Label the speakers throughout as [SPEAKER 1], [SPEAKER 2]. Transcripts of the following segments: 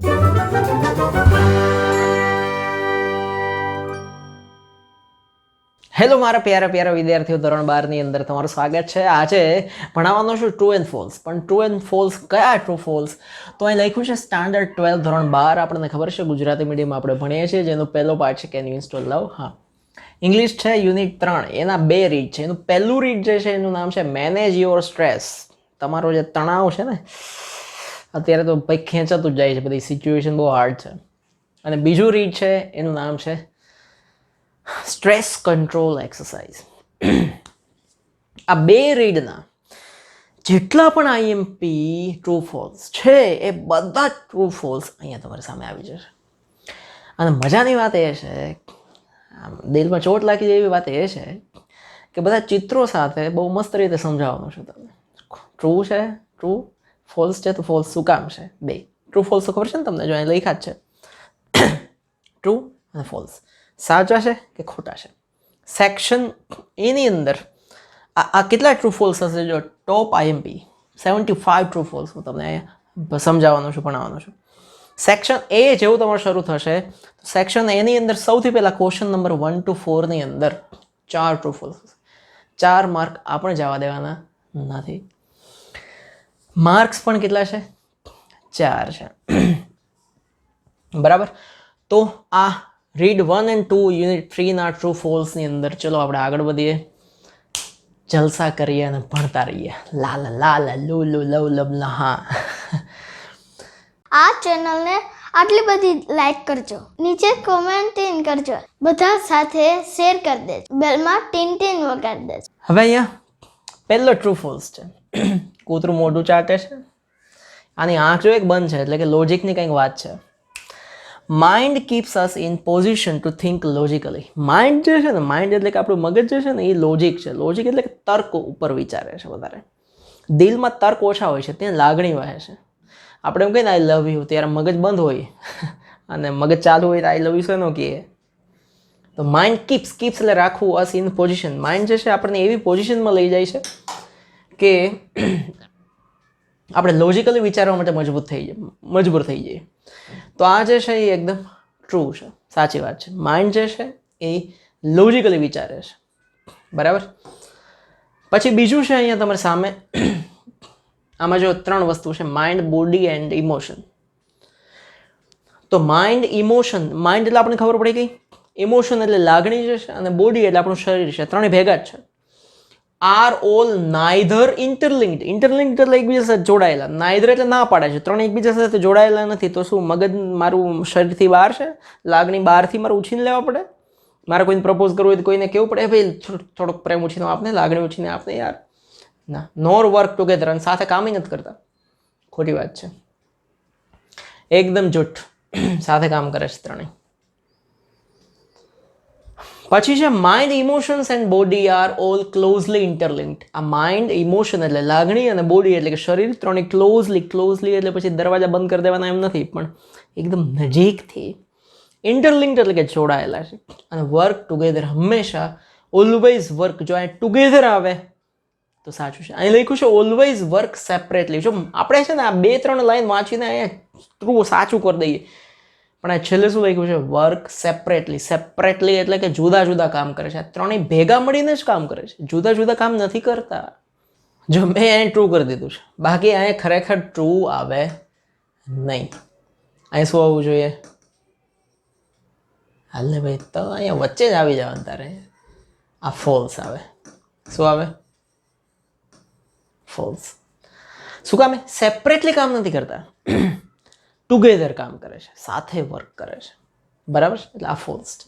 [SPEAKER 1] Hello મારા પ્યારા પ્યારા વિદ્યાર્થીઓ, ધોરણ 12 ની અંદર તમારું સ્વાગત છે. આજે ભણાવવાનો છું ટ્રુ એન્ડ ફોલ્સ. પણ ટ્રુ એન્ડ ફોલ્સ કયા ટ્રુ ફોલ્સ? તો અહીં લખ્યું છે સ્ટાન્ડર્ડ 12 ધોરણ 12. આપણને ખબર છે ગુજરાતી મીડિયમ આપણે ભણીએ છીએ, જેનો પહેલો પાર્ટ છે કેન યુ ઇન્સ્ટોલ લવ. હા, ઇંગ્લિશ છે યુનિટ 3, એના 2 રીડ છે. એનું પહેલું રીડ જે છે એનું નામ છે મેનેજ યોર સ્ટ્રેસ. તમારો જે તણાવ છે ને, અત્યારે તો ભાઈ ખેંચાતું જ જાય છે, બધી સિચ્યુએશન બહુ હાર્ડ છે. અને બીજું રીડ છે એનું નામ છે સ્ટ્રેસ કંટ્રોલ એક્સરસાઇઝ. આ 2 રીડના જેટલા પણ આઈએમપી ટ્રુ ફોલ્સ છે એ બધા જ ટ્રુ ફોલ્સ અહીંયા તમારી સામે આવી જશે. અને મજાની વાત એ છે, દિલમાં ચોટ લાગી જેવી વાત એ છે કે બધા ચિત્રો સાથે બહુ મસ્ત રીતે સમજાવવાનું છે તમને. ટ્રુ છે, ટ્રુ, ફોલ્સ છે તો ફોલ્સ શું કામ છે? 2 ટ્રુ ફોલ્સ તો ખબર છે ને તમને, જો અહીં લખ્યા જ છે ટ્રુ અને ફોલ્સ. સાચા છે કે ખોટા છે. સેક્શન એની અંદર આ કેટલા ટ્રુ ફોલ્સ હશે? જો ટોપ આઈએમપી 75 ટ્રુ ફોલ્સ હું તમને અહીંયા સમજાવવાનો છું, ભણાવવાનો છું. સેક્શન એ જેવું તમારું શરૂ થશે, સેક્શન એની અંદર સૌથી પહેલાં ક્વેશ્ચન નંબર 1 to 4 ની અંદર 4 ટ્રુ ફોલ્સ હશે. 4 માર્ક આપણે જવા દેવાના નથી. માર્ક્સ પણ કેટલા છે? 4 છે. બરાબર. તો આ રીડ 1 and 2 યુનિટ 3 ના ટ્રુ ફોલ્સ ની અંદર ચલો આપણે આગળ વધીએ, જલસા કરીએ અને ભણતા રહીએ. લાલ લાલ લુ લુ લવ લબ હા.
[SPEAKER 2] આ ચેનલને આટલી બધી લાઈક કરજો, નીચે કોમેન્ટ ઇન કરજો, બધા સાથે શેર કરી દેજો, બેલમાં ટીન ટીન વગાડી દેજો.
[SPEAKER 1] હવે અહીંયા પહેલો ટ્રુ ફોલ્સ છે. કૂતરું મોઢું ચાટે છે, આની આંખ જો એક બંધ છે, એટલે કે લોજિકની કંઈક વાત છે. Mind keeps us in position two think logically. Mind જે છે ને, માઇન્ડ એટલે કે આપણું મગજ જે છે ને એ લોજિક છે. લોજિક એટલે કે તર્ક ઉપર વિચારે છે વધારે. દિલમાં તર્ક ઓછા હોય છે, ત્યાં લાગણી વહે છે. આપણે એમ કહીએ ને આઈ લવ યુ, ત્યારે મગજ બંધ હોય અને મગજ ચાલુ હોય તો આઈ લવ યુ શેનો કહીએ? તો માઇન્ડ કીપ્સ એટલે રાખવું, અસ ઇન પોઝિશન. માઇન્ડ જે છે આપણને એવી પોઝિશનમાં લઈ જાય છે કે આપણે લોજિકલી વિચારવા માટે મજબૂર થઈ જઈએ. તો આ જે છે એ એકદમ ટ્રુ છે, સાચી વાત છે. માઇન્ડ જે છે એ લોજિકલી વિચારે છે. બરાબર. પછી બીજું છે અહીંયા તમારી સામે, આમાં જો 3 વસ્તુ છે, માઇન્ડ, બોડી એન્ડ ઇમોશન. તો માઇન્ડ, ઇમોશન, માઇન્ડ એટલે આપણને ખબર પડી ગઈ, ઇમોશન એટલે લાગણી જે છે, અને બોડી એટલે આપણું શરીર છે, ત્રણે ભેગા જ છે. Are all neither interlinked. Interlinked એટલે એકબીજા સાથે જોડાયેલા. નાઇધર એટલે ના પાડે છે, ત્રણે એકબીજા સાથે જોડાયેલા નથી. તો શું મગજ મારું શરીરથી બહાર છે? લાગણી બહારથી મારે ઉછીને લેવા પડે? મારે કોઈને પ્રપોઝ કરવું હોય તો કોઈને કેવું પડે, ભાઈ થોડોક પ્રેમ ઉછીને આપને, લાગણી ઉછીને આપને યાર? ના, નોર વર્ક ટુગેધર. અને સાથે કામ નથી કરતા. ખોટી વાત છે, એકદમ જૂઠ. સાથે કામ કરે છે ત્રણેય. પછી છે mind, emotions and body are all closely interlinked. આ માઇન્ડ, ઇમોશન એટલે લાગણી, અને બોડી એટલે કે શરીર, ત્રણે ક્લોઝલી એટલે પછી દરવાજા બંધ કરી દેવાના એમ નથી, પણ એકદમ નજીકથી. ઇન્ટરલિંક્ડ એટલે કે જોડાયેલા છે. અને વર્ક ટુગેધર, હંમેશા ઓલવેઝ વર્ક. જો આ ટુગેધર આવે તો સાચું છે. અહીં લખ્યું છે ઓલવેઝ વર્ક સેપરેટલી. જો આપણે છે ને આ 2-3 લાઈન વાંચીને અહીંયા ટ્રુ સાચું કરી દઈએ, પણ આ છેલ્લે શું લખ્યું છે? Work separately. સેપરેટલી એટલે કે જુદા જુદા કામ કરે છે. આ ત્રણેય ભેગા મળીને જ કામ કરે છે, જુદા જુદા કામ નથી કરતા. જો મેં અહીં ટ્રુ કરી દીધું છે, બાકી અહીંયા ખરેખર ટ્રુ આવે નહીં. અહીં શું આવવું જોઈએ? હાલે ભાઈ, તો અહીંયા વચ્ચે જ આવી જવાનું તારે. આ ફોલ્સ આવે. શું આવે? ફોલ્સ. શું કામ? સેપરેટલી કામ નથી કરતા, ટુગેધર કામ કરે છે, સાથે વર્ક કરે છે. બરાબર. એટલે આ ફોલ્સ છે.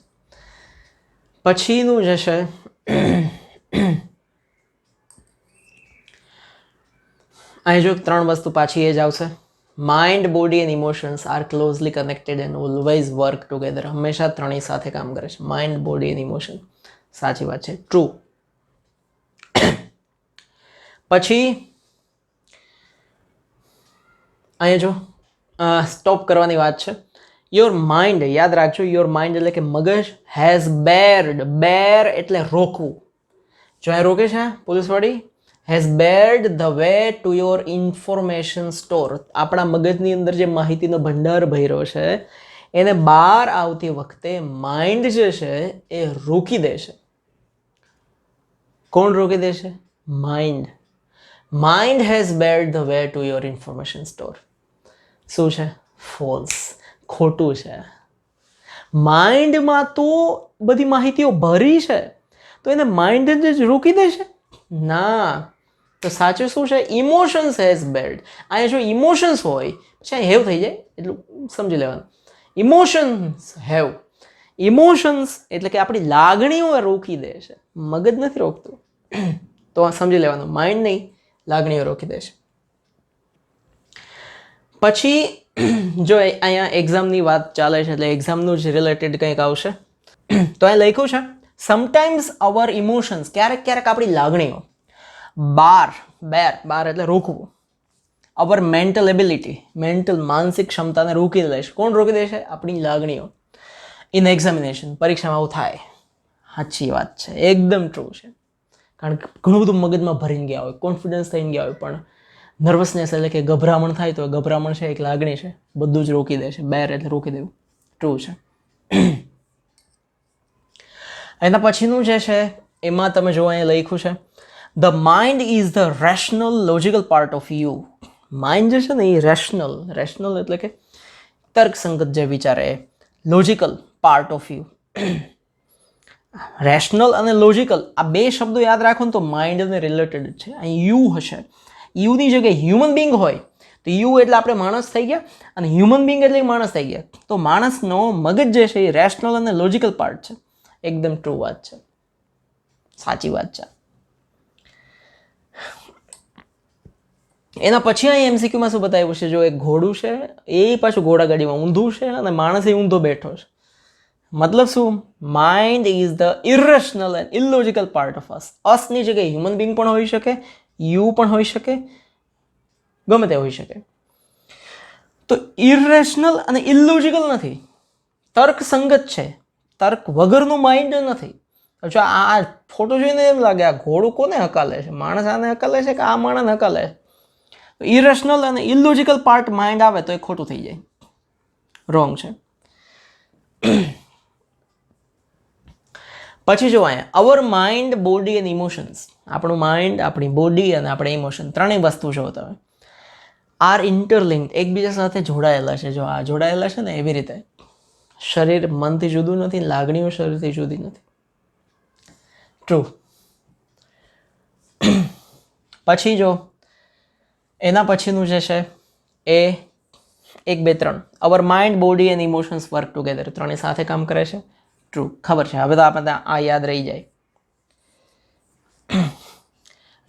[SPEAKER 1] પછીનું જે છે અહીં જો 3 વસ્તુ પાછી એ જ આવશે. Mind, body and emotions are closely connected and always work together. હંમેશા ત્રણેય સાથે કામ કરે છે. Mind, body and emotion. સાચી વાત છે, ટ્રુ. પછી અહીંયા જો સ્ટોપ કરવાની વાત છે. યોર માઇન્ડ, યાદ રાખજો, યોર માઇન્ડ એટલે કે મગજ, હેઝ બેર્ડ. બેર એટલે રોકવું. જો આ રોકે છે પોલીસવાળી, has barred the way to your information store. આપણા મગજની અંદર જે માહિતીનો ભંડાર ભર્યો છે એને બહાર આવતી વખતે માઇન્ડ જે છે એ રોકી દેશે. કોણ રોકી દેશે? Mind. Mind has barred the way to your information store. શું છે? ફોલ્સ. ખોટું છે. માઇન્ડમાં તો બધી માહિતીઓ ભરી છે તો એને માઇન્ડ જ રોકી દેશે? ના. તો સાચું શું છે? Emotions has barred. અહીંયા જો ઇમોશન્સ હોય પછી અહીં હેવ થઈ જાય એટલું સમજી લેવાનું. Emotions have. ઇમોશન્સ એટલે કે આપણી લાગણીઓ રોકી દે છે, મગજ નથી રોકતું. તો સમજી લેવાનું, માઇન્ડ નહીં, લાગણીઓ રોકી દે છે. પછી જો અહીંયા એક્ઝામની વાત ચાલે છે એટલે એક્ઝામનું જ રિલેટેડ કંઈક આવશે. તો અહીં લખ્યું છે સમટાઈમ્સ અવર ઇમોશન્સ, ક્યારેક ક્યારેક આપણી લાગણીઓ બાર એટલે રોકવું. અવર મેન્ટલ એબિલિટી, માનસિક ક્ષમતાને રોકી દેશે. કોણ રોકી દેશે? આપણી લાગણીઓ. ઇન એક્ઝામિનેશન, પરીક્ષામાં આવું થાય. સાચી વાત છે, એકદમ ટ્રુ છે. કારણ કે ઘણું બધું મગજમાં ભરીને ગયા હોય, કોન્ફિડન્સ થઈને ગયા હોય, પણ નર્વસનેસ એટલે કે ગભરામણ થાય તો ગભરામણ છે એક લાગણી છે, બધું જ રોકી દે છે. બેર એટલે રોકી દેવું. ટ્રુ છે. એના પછીનું જે છે એમાં તમે જો અહીંયા લખ્યું છે the mind is the rational logical part of you. Mind જે છે ને એ રેશનલ એટલે કે તર્કસંગત જે વિચારે, logical part of you. Rational અને લોજિકલ આ બે શબ્દો યાદ રાખો ને તો માઇન્ડને રિલેટેડ છે. અહીં યુ હશે, યુની જગ્યાએ હ્યુમન બિંગ હોય તો યુ એટલે આપણે માણસ થઈ ગયા અને હ્યુમન બિંગ એટલે માણસ થઈ ગયા. તો માણસનો મગજ જે છે એ રેશનલ અને લોજિકલ પાર્ટ છે. એકદમ ટ્રુ વાત છે, સાચી વાત છે. એના પછી અહીં એમસીક્યુમાં શું બતાવ્યું છે? જો એક ઘોડું છે એ પાછું ઘોડાગાડીમાં ઊંધું છે અને માણસ એ ઊંધો બેઠો છે. મતલબ શું? Mind is the irrational and illogical part of us. અસની જગ્યાએ હ્યુમન બિંગ પણ હોઈ શકે, યુ પણ હોઈ શકે, ગમે તે હોઈ શકે. તો ઇરેશનલ અને ઇલોજિકલ નથી, તર્કસંગત છે, તર્ક વગરનું માઇન્ડ નથી. જો આ ફોટો જોઈને એમ લાગે આ ઘોડું કોને હકાલે છે? માણસ આને હકાલે છે કે આ માણસને હકાલે છે? ઇરેશનલ અને ઇલોજિકલ પાર્ટ માઇન્ડ આવે તો એ ખોટું થઈ જાય, રોંગ છે. પછી જો અહીંયા અવર માઇન્ડ, બોડી એન્ડ ઇમોશન્સ. આપણું માઇન્ડ, આપણી બોડી અને આપણે ઇમોશન ત્રણેય વસ્તુ જો તમે આર ઇન્ટરલિંક્ડ, એકબીજા સાથે જોડાયેલા છે. જો આ જોડાયેલા છે ને એવી રીતે શરીર મનથી જુદું નથી, લાગણીઓ શરીરથી જુદી નથી. ટ્રુ. પછી જો એના પછીનું જે છે એ 1, 2, 3 અવર mind, body and emotions work together. ત્રણેય સાથે કામ કરે છે. ટ્રુ, ખબર છે. હવે તો આપણે આ યાદ રહી જાય.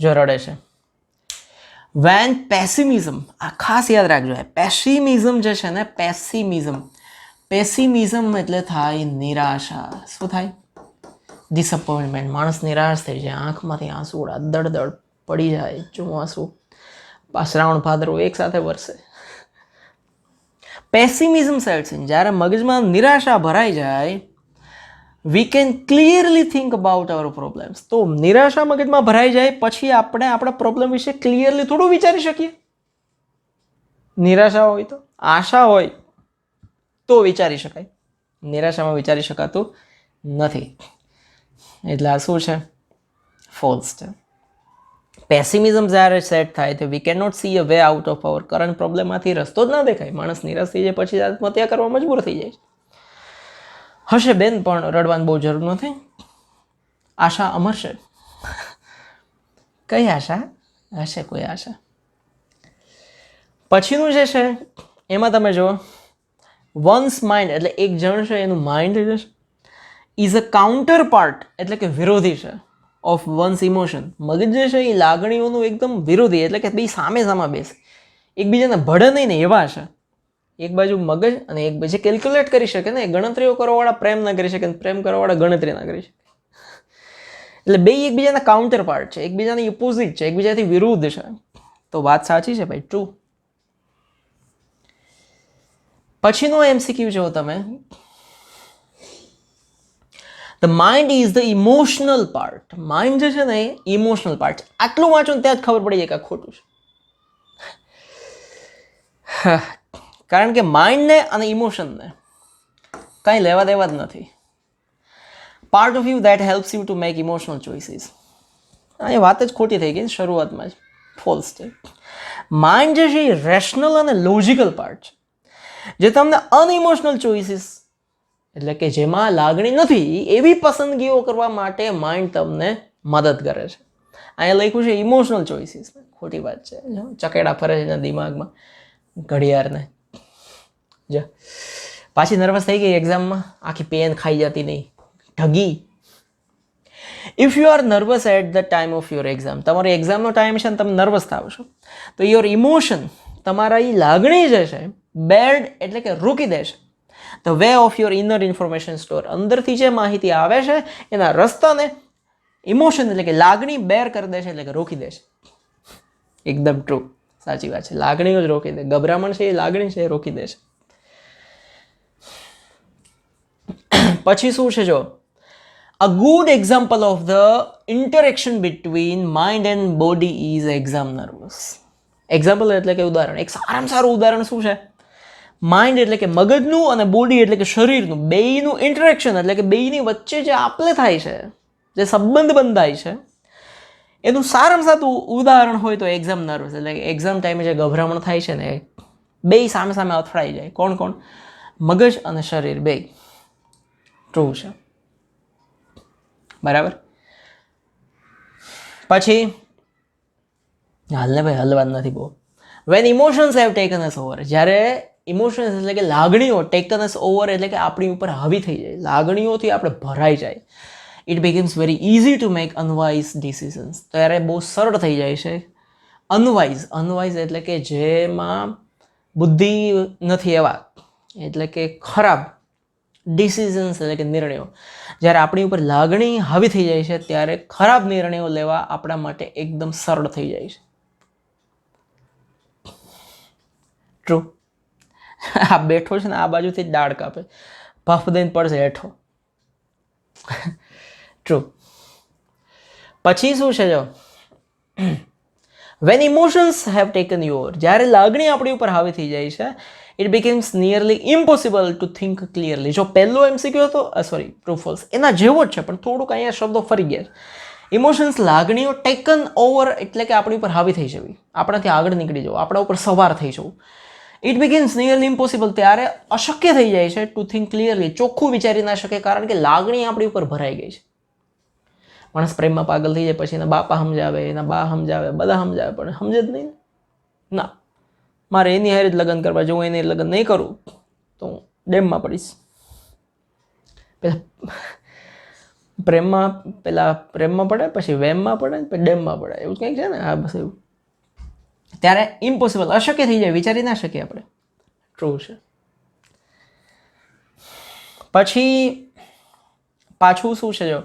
[SPEAKER 1] જો રડે છે વેન પેસિમિઝમ, આ ખાસ યાદ રાખજો. પેસિમિઝમ જે છે ને, પેસિમિઝમ એટલે થાય નિરાશા. શું થાય? ડિસઅપોઇન્ટમેન્ટ. માણસ નિરાશ થઈ જાય, આંખમાંથી આંસુ દળદળ પડી જાય, ચોમાસું શ્રાવણ ભાદરવો એક સાથે વરસે. Pessimism sets in. જ્યારે મગજમાં નિરાશા ભરાઈ જાય, we can clearly think about hour problems. તો નિરાશા મગજમાં ભરાઈ જાય પછી આપણે આપણા પ્રોબ્લેમ વિશે ક્લિયરલી થોડું વિચારી શકીએ. નિરાશા હોય તો, આશા હોય તો વિચારી શકાય, નિરાશામાં વિચારી શકાતું નથી. એટલે આ શું છે? ફોલ્સ છે. પેસિમિઝમ જ્યારે સેટ થાય તો we can not see a way out of our current પ્રોબ્લેમમાંથી રસ્તો જ ના દેખાય. માણસ નિરાશ થઈ જાય પછી આત્મહત્યા કરવા મજબૂર થઈ જાય. હશે બેન, પણ રડવાની બહુ જરૂર નથી. આશા અમર છે. કઈ આશા? હશે કોઈ આશા. પછીનું જે છે એમાં તમે જુઓ વન્સ માઇન્ડ એટલે એક જણ છે એનું માઇન્ડ જે છે ઇઝ અ કાઉન્ટર પાર્ટ એટલે કે વિરોધી છે ઓફ વન્સ ઇમોશન. મગજ જે છે એ લાગણીઓનું એકદમ વિરોધી એટલે કે બે સામે બેસે, એકબીજાને ભળે નહીં ને એવા છે. એક બાજુ મગજ અને એક બાજુ કેલ્ક્યુલેટ કરી શકે ને, ગણતરીઓ કરવાવાળા પ્રેમ ના કરી શકે, પ્રેમ કરવાવાળા ગણતરી ના કરી શકે. એટલે બે એકબીજાના કાઉન્ટર પાર્ટ છે, એકબીજાની ઓપોઝિટ છે, એકબીજાથી વિરુદ્ધ છે. તો વાત સાચી છે ભાઈ, ટ્રુ. પછીનો એમસીક્યુ જો તમે, the mind is the emotional part. Mind જે છે ને એ ઇમોશનલ પાર્ટ છે. આટલું વાંચો ને ત્યાં જ ખબર પડી જાય કે આ ખોટું છે. કારણ કે માઇન્ડને અને ઇમોશનને કાંઈ લેવા દેવા જ નથી. Part of you that helps you to make emotional choices. એ વાત જ ખોટી થઈ ગઈ શરૂઆતમાં જ. ફોલ્સ છે. માઇન્ડ જે છે એ રેશનલ અને લોજિકલ પાર્ટ છે, જે તમને અનઇમોશનલ ચોઇસીસ એટલે કે જેમાં લાગણી નથી એવી પસંદગીઓ કરવા માટે માઇન્ડ તમને મદદ કરે છે. અહીંયા લખ્યું છે ઇમોશનલ ચોઇસીસ. ખોટી વાત છે. ચકેડા ફરે છે એના દિમાગમાં ઘડિયાળને. જો પાછી નર્વસ થઈ ગઈ એક્ઝામમાં, આખી પેન ખાઈ જતી નહીં, ઢગી. If you are nervous at the time of your exam, તમારો એક્ઝામનો ટાઈમ છે ને તમે નર્વસ થાવ છો, તો યોર ઇમોશન, તમારા એ લાગણી જે છે બેર્ડ એટલે કે રોકી દેશે the way of your inner information store. અંદરથી જે માહિતી આવે છે એના રસ્તાને ઇમોશન એટલે કે લાગણી બેર કરી દેશે, એટલે કે રોકી દેશે. એકદમ ટ્રુ, સાચી વાત છે. લાગણીઓ જ રોકી દે. ગભરામણ છે એ લાગણી છે એ રોકી દેશે. પછી શું છે જો, a good example of the interaction between mind and body is exam nervous. Example એટલે કે ઉદાહરણ. એક સારામાં સારું ઉદાહરણ શું છે? માઇન્ડ એટલે કે મગજનું અને બોડી એટલે કે શરીરનું બેયનું ઇન્ટરેક્શન એટલે કે બેયની વચ્ચે જે આપલે થાય છે, જે સંબંધ બંધાય છે, એનું સારામાં સારું ઉદાહરણ હોય તો એક્ઝામ નર્વસ. એટલે કે એક્ઝામ ટાઈમે જે ગભરામણ થાય છે ને, બેય સામે સામે અથડાઈ જાય. કોણ કોણ? મગજ અને શરીર બેય. ટ્રુ છે. બરાબર. પછી હાલને ભાઈ હલવાન નથી બહુ. When emotions have taken us over, જ્યારે ઇમોશન્સ એટલે કે લાગણીઓ ટેકન અસ ઓવર એટલે કે આપણી ઉપર હાવી થઈ જાય, લાગણીઓથી આપણે ભરાઈ જાય, it becomes very easy to make unwise decisions. ત્યારે બહુ સરળ થઈ જાય છે. અનવાઇઝ એટલે કે જેમાં બુદ્ધિ નથી એવા, એટલે કે ખરાબ ડિસિઝન્સ એટલે કે નિર્ણયો. જ્યારે આપણી ઉપર લાગણી હાવી થઈ જાય છે ત્યારે ખરાબ નિર્ણયો લેવા આપણા માટે એકદમ સરળ થઈ જાય છે. ટ્રુ. આ બેઠો છે ને આ બાજુથી જ દાળ કાપે, ભફ દઈને પડશે હેઠો. ટ્રુ. પછી શું છે જો, when emotions have taken you over, જ્યારે લાગણી આપણી ઉપર હાવી થઈ જાય છે, it becomes nearly impossible to think clearly. જો પહેલો MCQ હતો, સોરી ટ્રુ ફોલ્સ, એના જેવો જ છે પણ થોડુંક અહીંયા શબ્દો ફરી ગયા છે. ઇમોશન્સ લાગણીઓ ટેકન ઓવર એટલે કે આપણી ઉપર હાવી થઈ જવી, આપણાથી આગળ નીકળી જવું, આપણા ઉપર સવાર થઈ જવું. ઇટ બિગિન્સ નિયરલી ઇમ્પોસિબલ, ત્યારે અશક્ય થઈ જાય છે ટુ થિંક ક્લિયરલી, ચોખ્ખું વિચારી ના શકે, કારણ કે લાગણી આપણી ઉપર ભરાઈ ગઈ છે. માણસ પ્રેમમાં પાગલ થઈ જાય, પછી એના બાપા સમજાવે, એના બા સમજાવે, બધા સમજાવે, પણ સમજે જ નહીં. ના, મારે એની હારે જ લગ્ન કરવા, જો હું એની લગ્ન નહીં કરું તો હું ડેમમાં પડીશ. પ્રેમમાં પડે, પછી વેમમાં પડે, પછી ડેમમાં પડે, એવું કંઈક છે ને. આ બસ એવું. ત્યારે ઇમ્પોસિબલ, અશક્ય થઈ જાય, વિચારી ના શકીએ આપણે. ટ્રુ છે. પછી પાછું શું છે જો,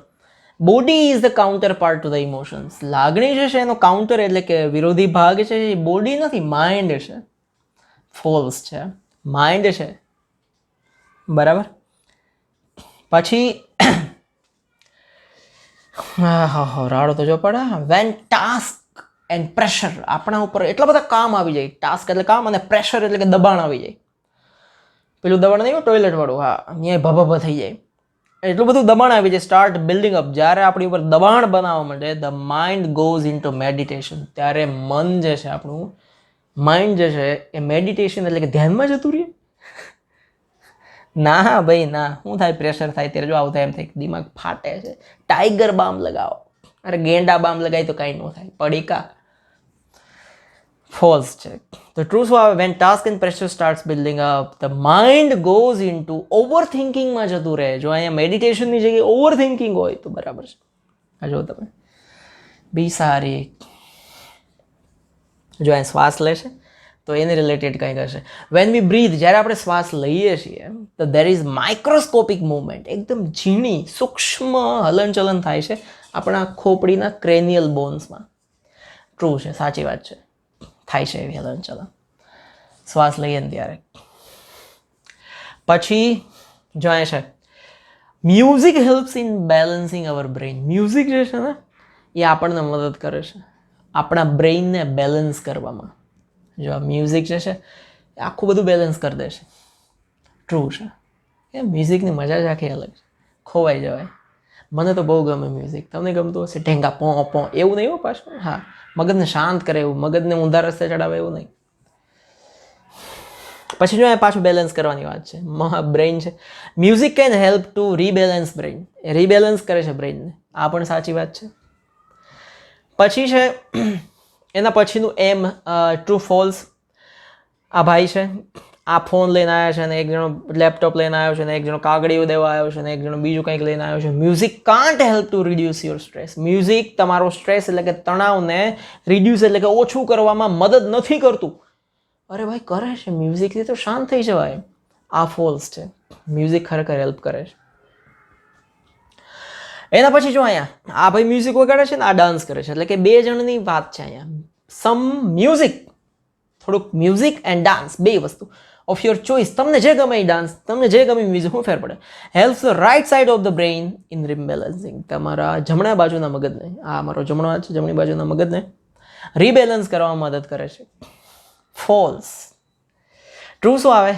[SPEAKER 1] body is the counter part to the emotions. લાગણી જે છે એનો કાઉન્ટર એટલે કે વિરોધી ભાગ છે એ બોડી નથી, માઇન્ડ છે. ફોલ્સ છે. માઇન્ડ છે. બરાબર. પછી રાડો તો જો પડે. વેન ટાસ્ક એન્ડ પ્રેશર, આપણા ઉપર એટલા બધા કામ આવી જાય. ટાસ્ક એટલે કામ અને પ્રેશર એટલે કે દબાણ આવી જાય. પેલું દબાણ નહીં, ટોયલેટ વાળું, હા, અહીંયા ભભ થઈ જાય. એટલું બધું દબાણ આવી જાય. Start building up. જ્યારે આપણી ઉપર દબાણ બનાવવા માટે the mind goes into meditation, ત્યારે મન જે છે આપણું, માઇન્ડ જે છે એ મેડિટેશન એટલે કે ધ્યાનમાં જતું રહે. ના ભાઈ ના, શું થાય? પ્રેશર થાય ત્યારે જો આવું થાય, એમ થાય દિમાગ ફાટે છે, ટાઈગર બામ લગાવો. અરે ગેંડા બામ લગાવી તો કાંઈ ન થાય, પડીકા. ફોલ્સ છે. તો ટ્રુ શું આવે? When task and pressure starts building up, the mind goes into ઓવર થિંકિંગમાં જતું રહે. જો અહીંયા મેડિટેશનની જગ્યાએ ઓવર થિંકિંગ હોય તો બરાબર છે. આ જો તમે બી સારી, જો અહીંયા શ્વાસ લેશે તો એને રિલેટેડ કંઈક હશે. વેન વી બ્રીથ, જ્યારે આપણે શ્વાસ લઈએ છીએ તો દેર ઇઝ માઇક્રોસ્કોપિક મૂવમેન્ટ, એકદમ ઝીણી સૂક્ષ્મ હલનચલન થાય છે આપણા ખોપડીના ક્રેનિયલ બોન્સમાં. ટ્રુ છે, સાચી વાત છે, થાય છે એવી હલનચલન શ્વાસ લઈએ ને ત્યારે. પછી જો અહીંયા છે music helps in balancing our brain. Music જે છે ને એ આપણને મદદ કરે છે આપણા બ્રેઇનને બેલેન્સ કરવામાં. જો આ મ્યુઝિક જે છે એ આખું બધું બેલેન્સ કરી દે છે. ટ્રુ છે. એ મ્યુઝિકની મજા જ આખી અલગ છે, ખોવાઈ જવાય. મને તો બહુ ગમે મ્યુઝિક. તમને ગમતું હશે? ઢેંગા પો પો એવું નહીં હો પાછું. હા, મગજને શાંત કરે એવું, મગજને ઊંધા રસ્તે ચડાવે એવું નહીં. પછી જો પાછું બેલેન્સ કરવાની વાત છે, બ્રેઇન છે. Music can help to rebalance brain. એ રીબેલેન્સ કરે છે બ્રેઇનને. આ પણ સાચી વાત છે. પછી છે એના પછીનું એમ ટ્રુ ફોલ્સ. આ ભાઈ છે, આ ફોન લઈને આવ્યા છે, અને એક જણો લેપટોપ લઈને આવ્યો છે, અને એક જણો કાગળીઓ દેવા આવ્યો છે, અને એક જણો બીજું કંઈક લઈને આવ્યો છે. Music can't help to reduce your stress. Music તમારો સ્ટ્રેસ એટલે કે તણાવને રિડ્યુસ એટલે કે ઓછું કરવામાં મદદ નથી કરતું. અરે ભાઈ, કરે છે. મ્યુઝિકથી તો શાંત થઈ જવાય. આ ફોલ્સ છે. મ્યુઝિક ખરેખર હેલ્પ કરે છે. એના પછી જો અહીંયા આ ભાઈ મ્યુઝિક વગાડે છે ને આ ડાન્સ કરે છે, એટલે કે બે જણની વાત છે અહીંયા. સમ મ્યુઝિક, થોડુંક મ્યુઝિક એન્ડ ડાન્સ, બે વસ્તુ ઓફ યોર ચોઇસ. તમને જે ગમે એ ડાન્સ, તમને જે ગમે મ્યુઝિક, શું ફેર પડે. Helps the right side of the brain in rebalancing. તમારા જમણા બાજુના મગજને, આ મારો જમણો હાથ છે, જમણી બાજુના મગજને રીબેલેન્સ કરવામાં મદદ કરે છે. ફોલ્સ. ટ્રુ શું આવે?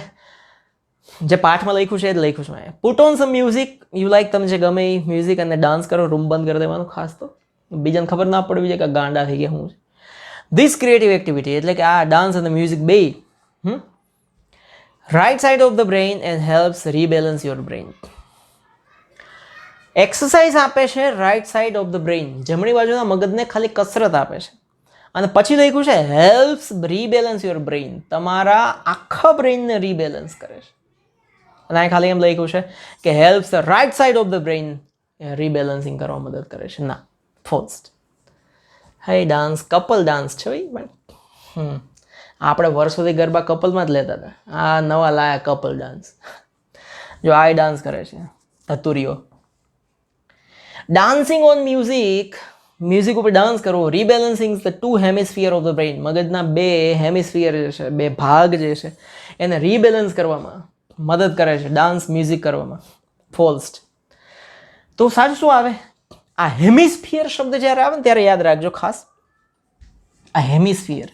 [SPEAKER 1] જે પાઠમાં લખ્યું છે એ જ લખ્યું છે. Put on some music you like. તમને જે ગમે એ મ્યુઝિક અને ડાન્સ કરો. રૂમ બંધ કરી દેવાનું ખાસ, તો બીજાને ખબર ના પડવી જોઈએ કે ગાંડા થઈ ગયા હું છે. ધીસ ક્રિએટિવ એક્ટિવિટી એટલે કે આ ડાન્સ અને મ્યુઝિક બે right side of the brain and helps rebalance your brain. Exercise આપે છે right side of the brain. જમણી બાજુના મગજને ખાલી કસરત આપે છે. અને પછી લખ્યું છે હેલ્પ્સ રીબેલેન્સ યોર બ્રેઇન. તમારા આખા બ્રેઇનને રીબેલેન્સ કરે છે. અને આ ખાલી એમ લખ્યું છે કે helps the right side of the brain rebalancing કરવા મદદ કરે છે. ના, ફોલ્સ. હાઈ ડાન્સ કપલ ડાન્સ છે ભાઈ. આપણે વર્ષોથી ગરબા કપલમાં જ લેતા હતા. આ નવા લાયા કપલ ડાન્સ. જો આ ડાન્સ કરે છે ધતુરીઓ. ડાન્સિંગ ઓન મ્યુઝિક, મ્યુઝિક ઉપર ડાન્સ કરવો. Rebalancing the two hemisphere of the brain. મગજના બે હેમિસ્ફિયર જે છે, બે ભાગ જે છે, એને રીબેલેન્સ કરવામાં મદદ કરે છે ડાન્સ મ્યુઝિક કરવામાં. ફોલ્સ. તો સાચું શું આવે? આ હેમિસ્ફિયર શબ્દ જ્યારે આવે ને ત્યારે યાદ રાખજો ખાસ. આ હેમિસ્ફિયર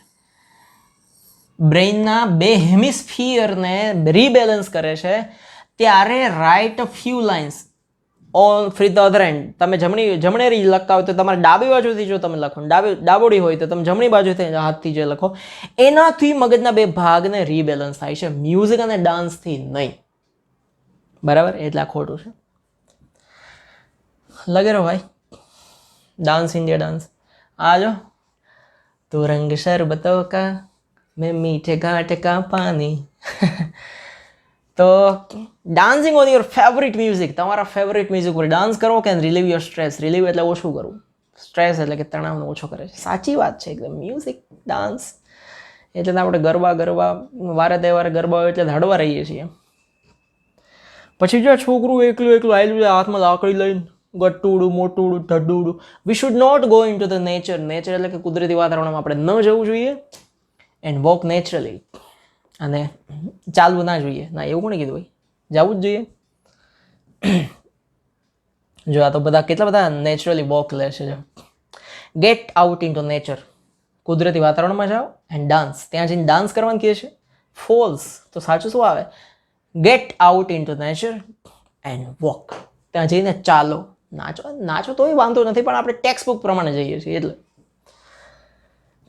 [SPEAKER 1] બ્રેઇનના બે હેમિસ્ફિયરને રીબેલેન્સ કરે છે. ત્યારે write a few lines on free the other and. તમે જમણેરી લખતા હોય તો તમારે ડાબી બાજુથી જો તમે લખો, ડાબોડી હોય તો તમે જમણી બાજુથી હાથથી જે લખો, એનાથી મગજના બે ભાગને રીબેલેન્સ થાય છે, મ્યુઝિક અને ડાન્સથી નહીં. બરાબર? એટલે આ ખોટું છે. લગે રહો ભાઈ. डांस इंडिया डांस आ जाओ. तो रंग शरबतों का मैं मीठे घाट का पानी. तो dancing on your favourite music. તમારા ફેવરેટ મ્યુઝિક પર ડાન્સ કરો can relieve your stress. Relieve એટલે ઓછું કરવું. સ્ટ્રેસ એટલે કે તણાવને ઓછો કરે છે. સાચી વાત છે એકદમ. મ્યુઝિક ડાન્સ એટલે આપણે ગરબા વારે તહેવારે ગરબા હોય એટલે હળવા રહીએ છીએ. પછી જો છોકરું એકલું આવેલું હાથમાં લાકડી લઈને ગટ્ટુડું મોટુડું ઢડુડું. We should not go into the nature. Nature એટલે કે કુદરતી વાતાવરણમાં આપણે ન જવું જોઈએ. And walk naturally. અને ચાલવું ના જોઈએ. ના, એવું કોણે કીધું ભાઈ? જવું જ જોઈએ. જો આ તો બધા કેટલા બધા નેચરલી વોક લે છે. જો get out in two nature. કુદરતી વાતાવરણમાં જાઓ એન્ડ ડાન્સ. ત્યાં જઈને ડાન્સ કરવાનું કહે છે. ફોલ્સ. તો સાચું શું આવે? Get out in two nature and walk. ત્યાં જઈને ચાલો. નાચો તોય વાંધો નથી, પણ આપણે ટેક્સ્ટ બુક પ્રમાણે જઈએ છીએ એટલે.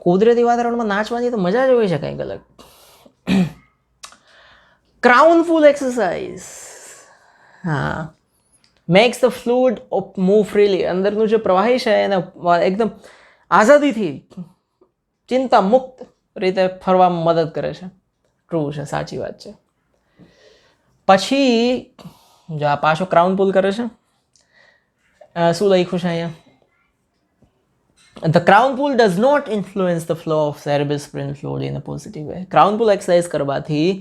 [SPEAKER 1] કુદરતી વાતાવરણમાં નાચવાની તો મજા જ હોય છે કંઈક અલગ. ક્રાઉન ફૂલ એક્સરસાઇઝ. હા, max the fluid move freely. અંદરનું જે પ્રવાહી છે એને એકદમ આઝાદીથી ચિંતા મુક્ત રીતે ફરવામાં મદદ કરે છે. ટ્રુ છે, સાચી વાત છે. પછી જો આ પાછો ક્રાઉન પુલ કરે છે. શું લખ્યું છે અહીંયા? The crown pull does not influence the flow of cerebrospinal fluid in a positive way. Crown pull exercise કરવાથી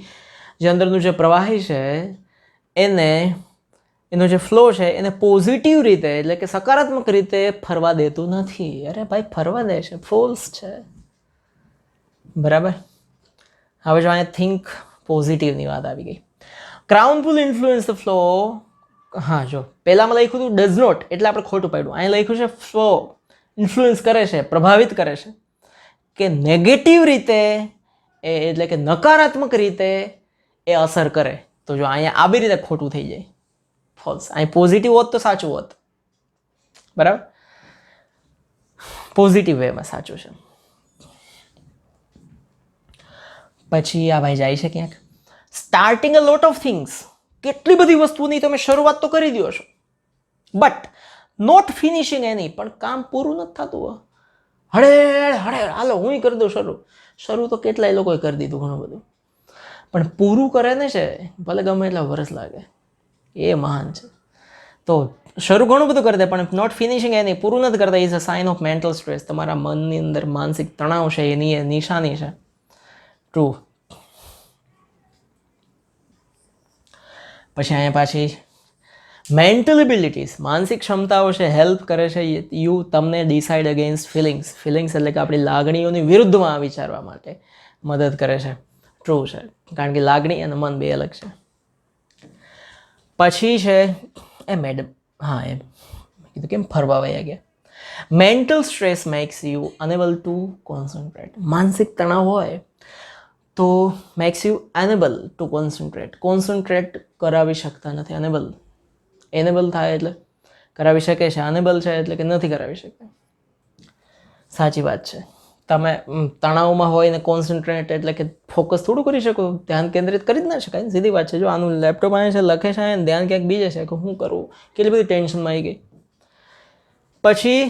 [SPEAKER 1] જે અંદરનું જે પ્રવાહી છે એનો જે ફ્લો છે એને પોઝિટિવ રીતે એટલે કે સકારાત્મક રીતે ફરવા દેતું નથી. અરે ભાઈ, ફરવા દે છે. ફોલ્સ છે. બરાબર? હવે જો અહીંયા થિંક પોઝિટિવની વાત આવી ગઈ. Crown pull influence the flow હા જો પહેલામાં લખ્યું હતું ડઝ નોટ એટલે આપણે ખોટું પાડ્યું. અહીં લખ્યું છે સો ઇન્ફ્લુઅન્સ કરે છે, પ્રભાવિત કરે છે, કે નેગેટિવ રીતે એટલે કે નકારાત્મક રીતે એ અસર કરે. તો જો અહીંયા આવી રીતે ખોટું થઈ જાય, ફોલ્સ. અહીં પોઝિટિવ હોત તો સાચું હોત, બરાબર, પોઝિટિવ વેમાં સાચું છે. પછી આ ભાઈ જાય છે ક્યાંક, starting a lot of things, કેટલી બધી વસ્તુની તમે શરૂઆત તો કરી દો છો, બટ નોટ ફિનિશિંગ એની, પણ કામ પૂરું નથી થતું. હળે હળે હાલો હું કરી દઉં શરૂ તો કેટલાય લોકોએ કરી દીધું ઘણું બધું, પણ પૂરું કરે ને છે ભલે ગમે એટલા વર્ષ લાગે, એ મહાન છે. તો શરૂ ઘણું બધું કરી દે પણ નોટ ફિનિશિંગ એની, પૂરું નથી કરતા, is a sign of mental stress. તમારા મનની અંદર માનસિક તણાવ છે એની એ નિશાની છે. ટ્રુ. પછી અહીંયા પાછી મેન્ટલ એબિલિટીઝ, માનસિક ક્ષમતાઓ છે, હેલ્પ કરે છે યુ તમને ડિસાઇડ અગેન્સ્ટ ફિલિંગ્સ. ફિલિંગ્સ એટલે કે આપણી લાગણીઓની વિરુદ્ધમાં વિચારવા માટે મદદ કરે છે. ટ્રુ છે, કારણ કે લાગણી અને મન બે અલગ છે. પછી છે એ મેડમ, હા એમ કીધું કેમ ફરવા વયા ગયા. Mental stress makes you enable two concentrate. માનસિક તણાવ હોય તો makes you enable two concentrate કરાવી શકતા નથી. એનેબલ થાય એટલે કરાવી શકે છે, અનેબલ છે એટલે કે નથી કરાવી શકતા. સાચી વાત છે. તમે તણાવમાં હોય ને કોન્સન્ટ્રેટ એટલે કે ફોકસ થોડું કરી શકો, ધ્યાન કેન્દ્રિત કરી જ ના શકાય. સીધી વાત છે. જો આનું લેપટોપ આવે છે, લખે છે, ધ્યાન ક્યાંક બીજે છે કે શું કરવું, કેટલી બધી ટેન્શનમાં આવી ગઈ. પછી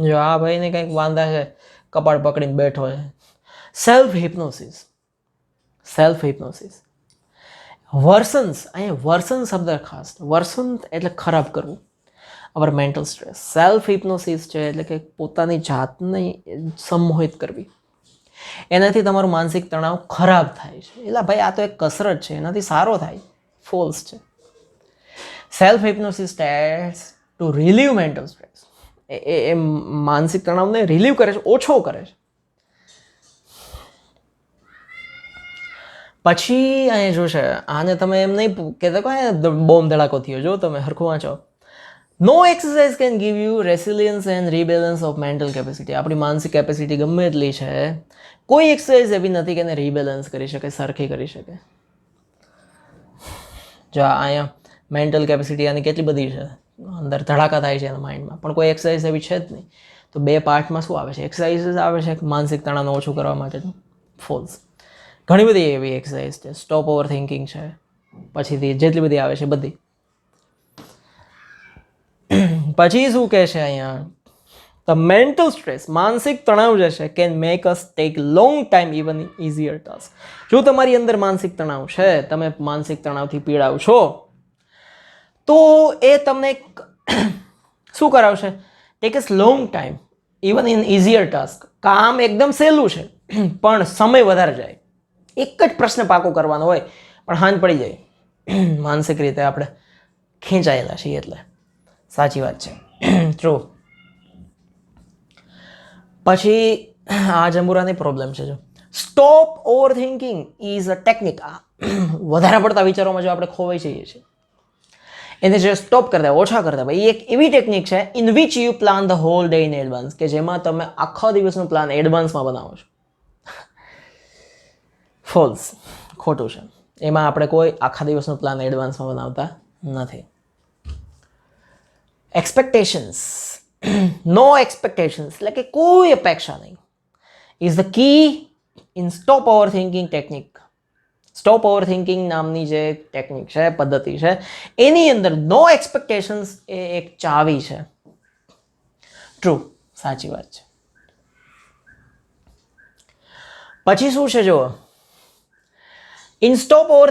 [SPEAKER 1] જો આ ભાઈને કંઈક વાંધા છે, કપાળ પકડીને બેઠો છે. સેલ્ફ હિપ્નોસિસ વર્સન્સ, અહીંયા વર્સન શબ્દ ખાસ, વર્સન એટલે ખરાબ કરવું, અવર મેન્ટલ સ્ટ્રેસ. સેલ્ફ હિપ્નોસિસ છે એટલે કે પોતાની જાતને સંમોહિત કરવી, એનાથી તમારું માનસિક તણાવ ખરાબ થાય છે. એટલે ભાઈ આ તો એક કસરત છે, એનાથી સારો થાય, ફોલ્સ છે. Self hypnosis tends to relieve mental stress, એ માનસિક તણાવને રિલીવ કરે છે, ઓછો કરે છે. પછી અહીંયા જોશે, આને તમે એમ નહીં કહેતા કે બોમ્બ ધડાકો થયો, જો તમે હરખું વાંચો. No exercise can give you resilience and rebalance of mental capacity. આપણી માનસિક કેપેસિટી ગમે એટલી છે, કોઈ એક્સરસાઇઝ એવી નથી કે એને રીબેલેન્સ કરી શકે, સરખી કરી શકે. જો અહીંયા મેન્ટલ કેપેસિટી આની કેટલી બધી છે, અંદર ધડાકા થાય છે એના માઇન્ડમાં, પણ કોઈ એક્સરસાઇઝ એવી છે જ નહીં. તો બે પાર્ટમાં શું આવે છે, એક્સરસાઇઝ આવે છે માનસિક તણાવને ઓછું કરવા માટેનું, ફોલ્સ. ઘણી બધી એવી એક્સરસાઇઝ છે, સ્ટોપ ઓવર થિંકિંગ છે, પછીથી જેટલી બધી આવે છે બધી. પછી શું કહે છે અહીંયા, ધ મેન્ટલ સ્ટ્રેસ, માનસિક તણાવ જે છે, can make us take long time even easier task. જો તમારી અંદર માનસિક તણાવ છે, તમે માનસિક તણાવથી પીડાવ છો, તો એ તમને શું કરાવશે, take us long time even in easier task. કામ એકદમ સહેલું છે પણ સમય વધારે જાય. એક જ પ્રશ્ન પાકો કરવાનો હોય પણ હાંજ પડી જાય. માનસિક રીતે આપણે ખેંચાયેલા છીએ એટલે. સાચી વાત છે, ટ્રુ. પછી આ જંબુરાની પ્રોબ્લેમ છે. જો stop over thinking is a technique. વધારે પડતા વિચારોમાં જો આપણે ખોવાઈ જઈએ છીએ, એને જે સ્ટોપ કરી દે, ઓછા કરી દે, ભાઈ એક એવી ટેકનિક છે in which you plan the hall day in advance, કે જેમાં તમે આખા દિવસનું પ્લાન એડવાન્સમાં બનાવો છો. ફોલ્સ, ખોટું છે. એમાં આપણે કોઈ આખા દિવસનું પ્લાન એડવાન્સમાં બનાવતા નથી. એક્સપેક્ટેશન્સ, નો એક્સપેક્ટેશન્સ એટલે કે કોઈ અપેક્ષા નહીં, is the key in stop overthinking technique. Stop overthinking નામની જે ટેકનિક છે, પદ્ધતિ છે, એની અંદર નો એક્સપેક્ટેશન્સ એ એક ચાવી છે. ટ્રુ, સાચી વાત છે. પછી શું છે જુઓ, ઇન સ્ટોપ ઓવર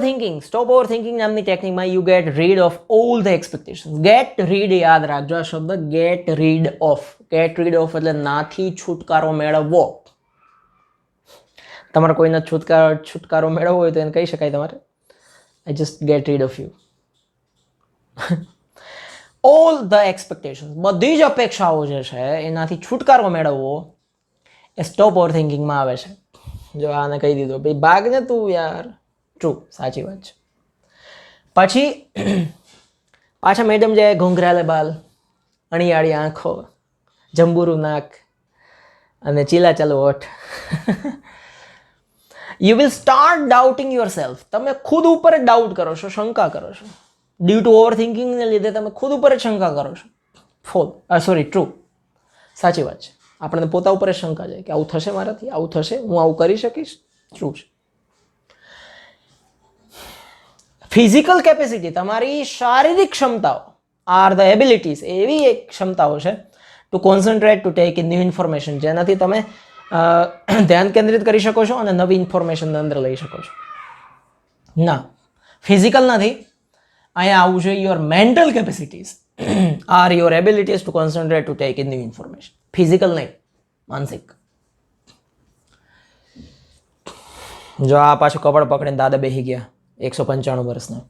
[SPEAKER 1] થિંકિંગ નામની ટેકનિકમાં you get rid of all the expectation. Get rid, યાદ રાખજો આ શબ્દ, get rid of. Get rid of એટલે નાથી છુટકારો મેળવવો. તમારે કોઈને છુટકારો મેળવવો હોય તો એને કહી શકાય તમારે, I just gate rid of you. All the expectation, બધી જ અપેક્ષાઓ જે છે એનાથી છુટકારો મેળવવો એ સ્ટોપ ઓવર થિંકિંગમાં આવે છે. જો આને કહી દીધું ભાઈ ભાગને તું યાર. ટ્રુ, સાચી વાત છે. પછી પાછા મેડમ જાય ઘૂંઘરાલે બાલ, અણિયાળી આંખો, જંબુરું નાક અને ચીલા ચાલુ હોઠ. You will start doubting your self. તમે ખુદ ઉપર જ ડાઉટ કરો છો, શંકા કરો છો. ડ્યુ ટુ ઓવર થિંકિંગને લીધે તમે ખુદ ઉપર જ શંકા કરો છો. ટ્રુ, સાચી વાત છે. આપણને પોતા ઉપર જ શંકા જાય કે આવું થશે મારાથી, આવું થશે, હું આવું કરી શકીશ. ટ્રુ છે. ફિઝિકલ કેપેસિટી, તમારી શારીરિક ક્ષમતાઓ, આર ધ એબિલિટીઝ, એવી એક ક્ષમતાઓ છે to concentrate, to take in new information, જેનાથી તમે ધ્યાન કેન્દ્રિત કરી શકો છો અને નવી ઇન્ફોર્મેશન અંદર લઈ શકો છો. ના, ફિઝિકલ નથી. અહીંયા આવું છે your mental capacities are your abilities to concentrate, to take in new information. Physical નહીં, માનસિક. જો આ પાછું કપડ પકડીને દાદા બેસી ગયા 195 વર્ષના.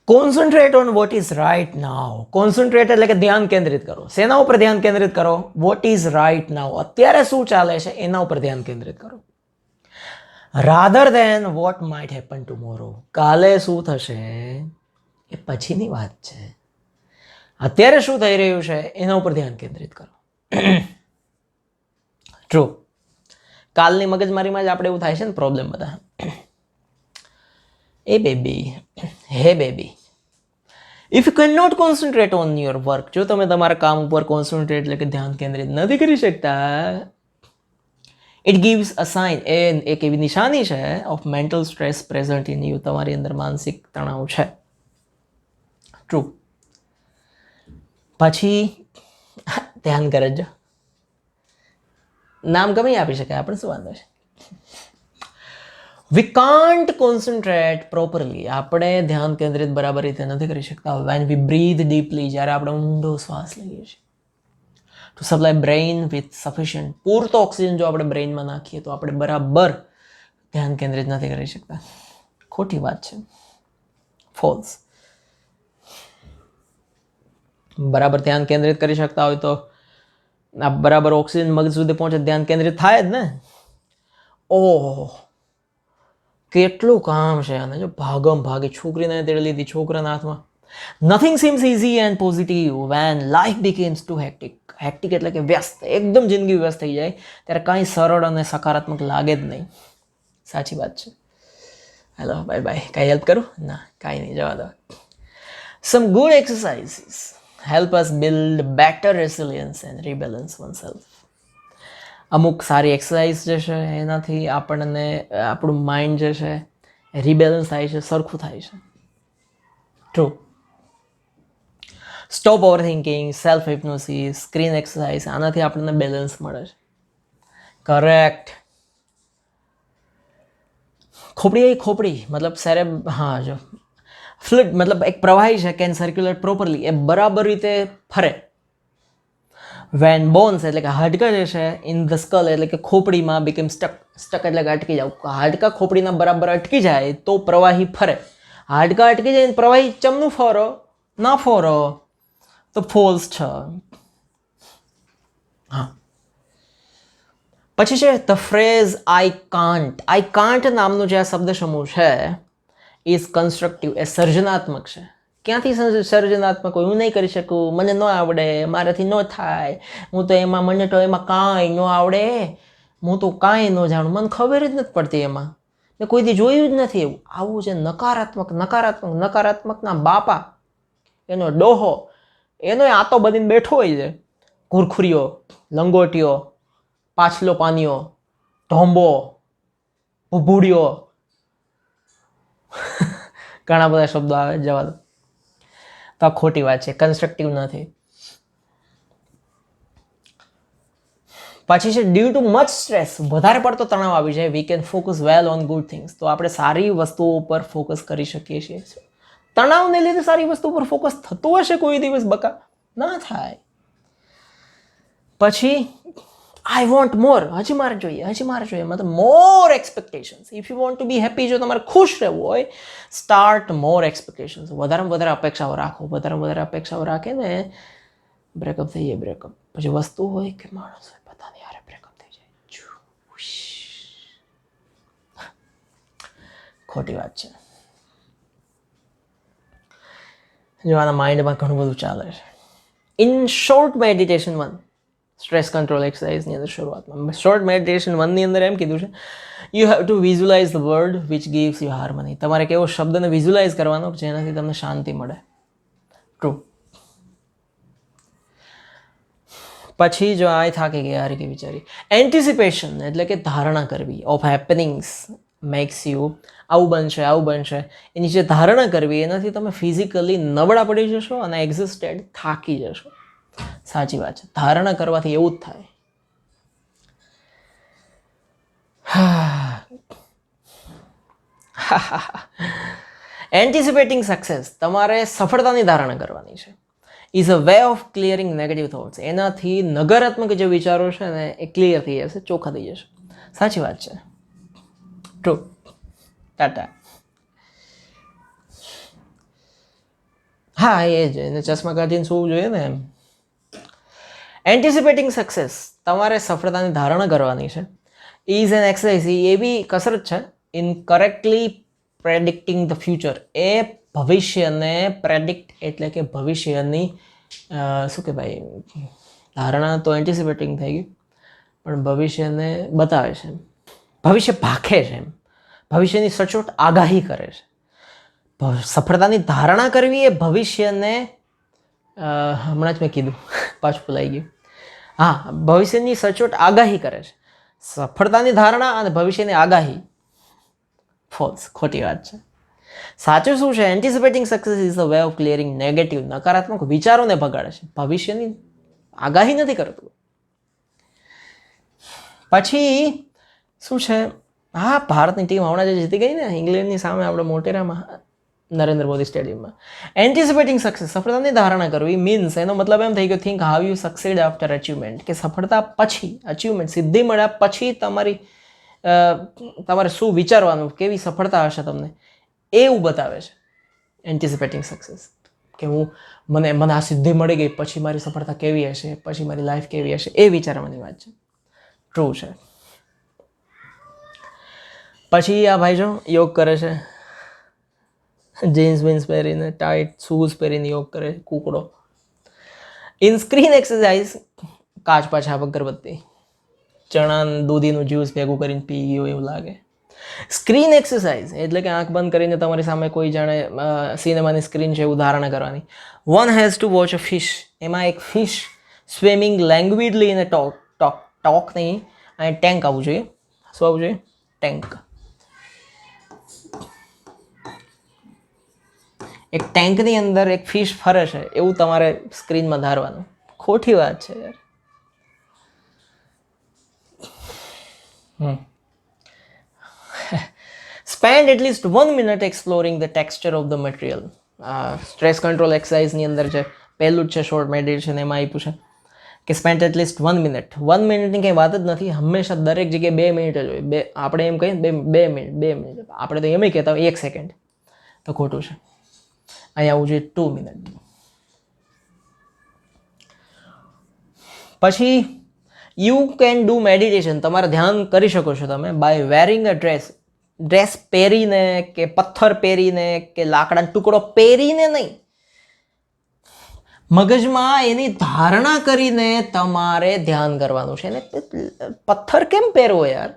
[SPEAKER 1] Concentrate on what is right now. Concentrate એટલે કે ધ્યાન કેન્દ્રિત કરો. શેના ઉપર ધ્યાન કેન્દ્રિત કરો? What is right now. અત્યારે શું ચાલે છે એના ઉપર ધ્યાન કેન્દ્રિત કરો. Rather than what might happen tomorrow. કાલે શું થશે એ પછીની વાત છે. અત્યારે શું થઈ રહ્યું છે એના ઉપર ધ્યાન કેન્દ્રિત કરો. ટ્રુ. કાલની મગજમારીમાં જ આપણે એવું થાય છે ને પ્રોબ્લેમ બધા. એ baby, hey baby, if you can not concentrate on your work, જો તમે તમારા કામ ઉપર કોન્સન્ટ્રેટ એટલે કે ધ્યાન કેન્દ્રિત નથી કરી શકતા, ઇટ ગીવ્સ અ સાઇન, એ એક એવી નિશાની છે of mental stress present in you, તમારી અંદર માનસિક તણાવ છે. ટ્રુ. પછી ધ્યાન કરે જ નામ ગમે આપી શકાય, આપણે શું વાંધો છે. વી કાન્ટ કોન્સન્ટ્રેટ પ્રોપરલી, આપણે ધ્યાન કેન્દ્રિત બરાબર રીતે નથી કરી શકતા વેન વી બ્રીથ ડીપલી, જ્યારે આપણે ઊંડો શ્વાસ લઈએ છીએ. To supply brain with sufficient, પૂરતો ઓક્સિજન જો આપણે બ્રેઇનમાં નાખીએ તો આપણે બરાબર ધ્યાન કેન્દ્રિત નથી કરી શકતા. ખોટી વાત છે. ફોલ્સ. બરાબર ધ્યાન કેન્દ્રિત કરી શકતા હોય તો આ બરાબર ઓક્સિજન મગજ સુધી પહોંચે, ધ્યાન કેન્દ્રિત થાય જ ને. ઓહ, કેટલું કામ છે. અને જો ભાગમ ભાગે છોકરીને તેડી લીધી, છોકરાના હાથમાં. Nothing seems easy and positive when life becomes too hectic. Hectic એટલે કે વ્યસ્ત, એકદમ જિંદગી વ્યસ્ત થઈ જાય ત્યારે કાંઈ સરળ અને સકારાત્મક લાગે જ નહીં. સાચી વાત છે. Hello, bye bye. કાંઈ હેલ્પ કરું? ના, કાંઈ નહીં, જવા દો. Some good exercises help us build better resilience and rebalance oneself. અમુક સારી એક્સરસાઇઝ જે છે એનાથી આપણને આપણું માઇન્ડ જે છે રીબેલેન્સ થાય છે, સરખું થાય છે. True. Stop overthinking, self hypnosis, screen exercise, આનાથી આપણને બેલેન્સ મળે છે. કરેક્ટ. ખોપડી મતલબ હા, જો ફ્લુઇડ મતલબ એક પ્રવાહી છે, કેન સર્ક્યુલેટ પ્રોપરલી, એ બરાબર રીતે ફરે. વેન બોન્સ એટલે કે હાડકા જે છે ઇન ધ સ્કલ એટલે કે ખોપડીમાં બીકેમ સ્ટક એટલે કે અટકી જાવ. હાડકા ખોપડીના બરાબર અટકી જાય તો પ્રવાહી ફરે. હાડકા અટકી જાય ને પ્રવાહી ચમનું ફરો ના ફરો તો ફોલ્સ છે. હા. પછી છે ધ ફ્રેઝ આઈ કાન્ટ નામનું જે આ શબ્દ સમૂહ છે ઇઝ કન્સ્ટ્રક્ટિવ, એ સર્જનાત્મક છે. ક્યાંથી સર્જનાત્મક હોય? હું નહીં કરી શકું, મને ન આવડે, મારાથી ન થાય, હું તો મને તો એમાં કાંઈ ન આવડે, હું તો કાંઈ ન જાણું, મને ખબર જ નથી પડતી એમાં, મેં કોઈથી જોયું જ નથી. એવું આવું છે નકારાત્મકના બાપા, એનો ડોહો, એનો આતો બધીને બેઠો હોય છે. ઘુરખુરીઓ, લંગોટીઓ, પાછલો પાનીઓ, ઢોંબો, ભૂભૂડિયો, ઘણા બધા શબ્દો આવે, જવા દો. તો આ ખોટી વાત છે, કન્સ્ટ્રક્ટિવ નથી. પછી છે ડ્યુ ટુ મચ સ્ટ્રેસ, વધારે પડતો તણાવ આવી જાય, we can focus well on good things, તો આપણે સારી વસ્તુઓ ઉપર ફોકસ કરી શકીએ છીએ. તણાવને લીધે સારી વસ્તુ પર ફોકસ થતું હશે કોઈ દિવસ? બકા ના થાય. પછી આઈ વોન્ટ મોર, હજી મારે જોઈએ, મતલબ more expectations. If you want to be happy, જો તમારે ખુશ રહેવું હોય, સ્ટાર્ટ મોર એક્સપેક્ટેશન્સ. વધારેમાં વધારે અપેક્ષાઓ રાખો. વધારેમાં વધારે અપેક્ષાઓ રાખે ને બ્રેકઅપ થઈ જાય. બ્રેકઅપ પછી વસ્તુ હોય કે માણસ હોય, બધાને યાર બ્રેકઅપ થઈ જાય. ખોટી વાત છે. જો આના માઇન્ડમાં ઘણું બધું ચાલે છે. In short meditation 1 stress control એક્સરસાઇઝની અંદર શરૂઆતમાં શોર્ટ મેડિટેશન 1ની અંદર એમ કીધું છે you have to visualise the word which gives you harmony. તમારે કેવો શબ્દને વિઝ્યુલાઇઝ કરવાનો જેનાથી તમને શાંતિ મળે. ટ્રુ. પછી જો આ થાકી ગયા હારી કે વિચારી એન્ટિસિપેશન એટલે કે ધારણા કરવી ઓફ હેપનિંગ્સ મેક્સ યુ આવું બનશે એની જે ધારણા કરવી એનાથી તમે ફિઝિકલી નબળા પડી જશો અને એક્ઝિસ્ટેડ થાકી જશો. સાચી વાત છે, ધારણા કરવાથી એવું જ થાય. એન્ટિસિપેટિંગ સક્સેસ તમારે સફળતાની ધારણા કરવાની છે. Is a way of clearing negative thoughts. એનાથી નકારાત્મક જે વિચારો છે ને એ ક્લિયર થઈ જશે, ચોખ્ખા થઈ જશે. સાચી વાત છે. ટ્રુ. ટાટા. હા એ જ, એને ચશ્મા કાઢીને શું જોઈએ ને એમ. એન્ટિસિપેટિંગ સક્સેસ તમારે સફળતાની ધારણા કરવાની છે. ઇઝ એન એક્સરસાઇઝ એ બી કસરત છે ઇન કરેક્ટલી પ્રેડિક્ટિંગ ધ ફ્યુચર. એ ભવિષ્યને પ્રેડિક્ટ એટલે કે ભવિષ્યની શું કહેવાય, ધારણા તો એન્ટિસિપેટિંગ થઈ ગઈ પણ ભવિષ્યને બતાવે છે, ભવિષ્ય ભાખે છે એમ, ભવિષ્યની સચોટ આગાહી કરે છે. સફળતાની ધારણા કરવી એ ભવિષ્યને હમણાં જ મેં કીધું પાછું ભૂલાઈ ગયું. હા, ભવિષ્યની સચોટ આગાહી કરે છે. સફળતાની ધારણા અને ભવિષ્યની આગાહી ફોલ્સ, ખોટી વાત છે. સાચું શું છે? Anticipating success is the way of clearing negative નકારાત્મક વિચારોને ભગાડે છે, ભવિષ્યની આગાહી નથી કરતું. પછી શું છે? હા, ભારતની ટીમ હમણાં જે જીતી ગઈ ને ઇંગ્લેન્ડની સામે આપણે મોટેરામાં નરેન્દ્ર મોદી સ્ટેડિયમમાં. એન્ટિસિપેટિંગ સક્સેસ સફળતાની ધારણા કરવી મીન્સ એનો મતલબ એમ થઈ ગયો think how you succeed after achievement, કે સફળતા પછી અચીવમેન્ટ સિદ્ધિ મળ્યા પછી તમારે શું વિચારવાનું, કેવી સફળતા હશે તમને એવું બતાવે છે એન્ટિસિપેટિંગ સક્સેસ. કે મને આ સિદ્ધિ મળી ગઈ પછી મારી સફળતા કેવી હશે, પછી મારી લાઈફ કેવી હશે, એ વિચારવાની વાત છે. ટ્રુ છે. પછી આ ભાઈ જો યોગ કરે છે, જીન્સ બીન્સ પહેરીને ટાઈટ શૂઝ પહેરીને યોગ કરે, કૂકડો. ઇન સ્ક્રીન એક્સરસાઇઝ કાચ પાછા અગરબત્તી, ચણા દૂધીનું જ્યુસ ભેગું કરીને પી ગયું એવું લાગે. સ્ક્રીન એક્સરસાઇઝ એટલે કે આંખ બંધ કરીને તમારી સામે કોઈ જાણે સિનેમાની સ્ક્રીન છે એવું ધારણા કરવાની. One has two watch a fish. એમાં એક ફિશ સ્વિમિંગ લેંગ્વિડલી ઇન ટોક નહીં, અહીં ટેન્ક આવવું જોઈએ. શું આવવું જોઈએ? ટેન્ક. એક ટેન્કની અંદર એક ફિશ ફરે છે એવું તમારે સ્ક્રીનમાં ધારવાનું. ખોટી વાત છે યાર. Spend at least 1 minute exploring the texture of the material. Stress control એક્સરસાઇઝની અંદર છે, પહેલું જ છે શોર્ટ મેડિટેશન, એમાં આપ્યું છે કે સ્પેન્ડ એટલીસ્ટ 1 મિનિટ. 1 મિનિટની કંઈ વાત જ નથી, હંમેશા દરેક જગ્યાએ 2 મિનિટ જ હોય. આપણે એમ કહીએ 2 મિનિટ, આપણે તો એમ કહેતા હોય 1 સેકન્ડ, તો ખોટું છે. અહીંયા આવવું જોઈએ 2 મિનિટ. પછી યુ કેન ડુ મેડિટેશન. તમારે ધ્યાન કરી શકો છો તમે બાય વેરિંગ અ ડ્રેસ પહેરીને કે પથ્થર પહેરીને કે લાકડાનો ટુકડો પહેરીને નહીં, મગજમાં એની ધારણા કરીને તમારે ધ્યાન કરવાનું છે. એને પથ્થર કેમ પહેરવો યાર?